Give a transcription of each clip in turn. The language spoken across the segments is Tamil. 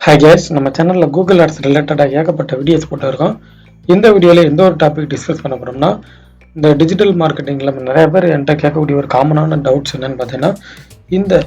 ஹாய் கேஸ், நம்ம சேனலில் கூகுள் ஆட்ஸ் ரிலேட்டடாக ஏகப்பட்ட வீடியோஸ் போட்டுருக்கோம். இந்த வீடியோவில் எந்த ஒரு டாபிக் டிஸ்கஸ் பண்ண போகிறோம்னா, இந்த டிஜிட்டல் மார்க்கெட்டிங்கில் நிறைய பேர் என்கிட்ட கேட்கக்கூடிய ஒரு காமனான டவுட்ஸ் என்னன்னு பார்த்தீங்கன்னா, இந்த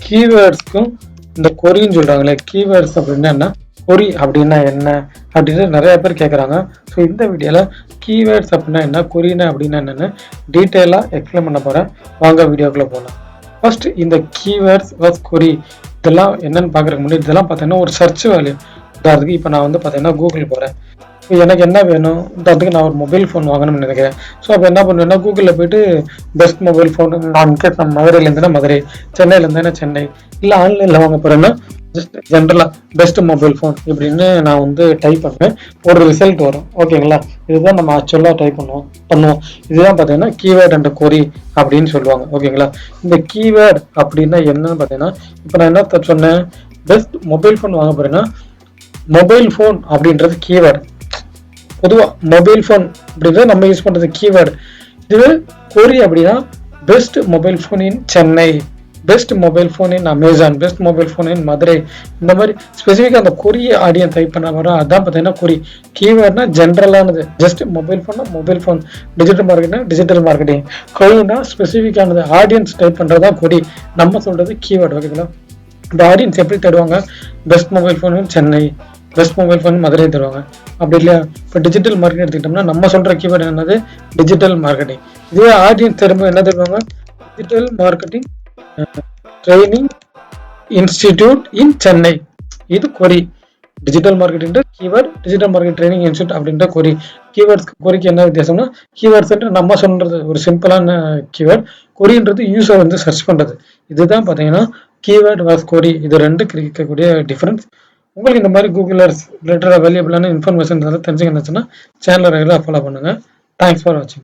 கீவேர்ட்ஸ்க்கும் இந்த கொரின்னு சொல்கிறாங்களே, கீவேர்ட்ஸ் அப்படின்னா என்ன, கொரி அப்படின்னா என்ன அப்படின்னு நிறைய பேர் கேட்குறாங்க. ஸோ இந்த வீடியோவில் கீவேர்ட்ஸ் அப்படின்னா என்ன, கொரினா அப்படின்னா என்னென்னு டீட்டெயிலாக எக்ஸ்பிளைன் பண்ண போகிறேன். வாங்க வீடியோக்குள்ளே போகலாம். ஃபர்ஸ்ட் இந்த கீவேர்ட்ஸ் ப்ளஸ் கொரி இதெல்லாம் என்னன்னு பார்க்குறதுக்கு முன்னாடி இதெல்லாம் பார்த்தீங்கன்னா ஒரு சர்ச் வேல்யூ. உதாரணத்துக்கு இப்போ நான் வந்து பார்த்தீங்கன்னா கூகுள் போகிறேன். இப்போ எனக்கு என்ன வேணும், உதாரணத்துக்கு நான் ஒரு மொபைல் ஃபோன் வாங்கணும்னு நினைக்கிறேன். ஸோ அப்போ என்ன பண்ணுவேன்னா கூகுளில் போயிட்டு பெஸ்ட் மொபைல் ஃபோன், நான் இன்கேஸ் நான் மதுரையிலேருந்துன்னா மதுரை, சென்னையிலேருந்துன்னா சென்னை, இல்லை ஆன்லைனில் வாங்க போகிறேன்னா ஜஸ்ட் ஜென்ரலாக பெஸ்ட் மொபைல் ஃபோன் இப்படின்னு நான் வந்து டைப் பண்ணுவேன். ஒரு ரிசல்ட் வரும். ஓகேங்களா, இதுதான் நம்ம ஆக்சுவலாக டைப் பண்ணுவோம். இதுதான் பார்த்தீங்கன்னா கீவேர்ட் அண்ட் கொரி அப்படின்னு சொல்லுவாங்க. ஓகேங்களா, இந்த கீவேர்ட் அப்படின்னா என்னன்னு பார்த்தீங்கன்னா, இப்போ நான் என்ன சொன்னேன், பெஸ்ட் மொபைல் ஃபோன் வாங்க போறேன்னா மொபைல் ஃபோன் அப்படின்றது கீவேர்டு. பொதுவாக மொபைல் ஃபோன் அப்படின்றது நம்ம யூஸ் பண்ணுறது கீவேர்டு. இதுவே கொரி அப்படின்னா best mobile phone in Chennai, best mobile phone in Amazon, best mobile phone இன் மதுரை, இந்த மாதிரி ஸ்பெசிஃபிக்காக அந்த கொரிய ஆடியன் டைப் பண்ண வரும். அதான் பார்த்தீங்கன்னா கொரி. கீவேர்ட்னா ஜென்ரலானது. ஜஸ்ட் மொபைல் ஃபோன்னா mobile phone, digital marketing digital marketing, கொரினா ஸ்பெசிஃபிக்கானது. ஆடியன்ஸ் டைப் பண்ணுறதா கொரி, நம்ம சொல்கிறது கீவேர்டு. ஓகேங்களா, இந்த ஆடியன்ஸ் எப்படி தேடுவாங்க, best mobile phone in Chennai, best mobile phone Madurai தருவாங்க. அப்படி இல்லையா, இப்போ டிஜிட்டல் மார்க்கெட் எடுத்துக்கிட்டோம்னா நம்ம சொல்கிற கீவேர்டு என்னது, டிஜிட்டல் மார்க்கெட்டிங். இதுவே ஆடியன்ஸ் திரும்ப என்ன தருவாங்க, digital marketing training institute in Chennai. இது query. Digital marketing keyword, digital market training institute அப்படின்ற கொரி. கீவேர்ட்ஸ் கொரிக்கு என்ன வித்தியாசம்னா, கீவேர்ட்ஸ் நம்ம சொல்றது ஒரு சிம்பிளான கீவேர்ட், கொரின்றது யூஸர் வந்து சர்ச் பண்றது. இதுதான் பார்த்தீங்கன்னா கீவேர்ட் வாஸ் கொரி. இது ரெண்டு கிடைக்கக்கூடிய டிஃபரன்ஸ். உங்களுக்கு இந்த மாதிரி கூகுள் ரிலேட்டடாக வேல்யூபிளான இன்ஃபர்மேஷன் தெரிஞ்சுக்கணுச்சுன்னா சேனலை ரெகுலராக ஃபாலோ பண்ணுங்க. தேங்க்ஸ் ஃபார் வாட்சிங்.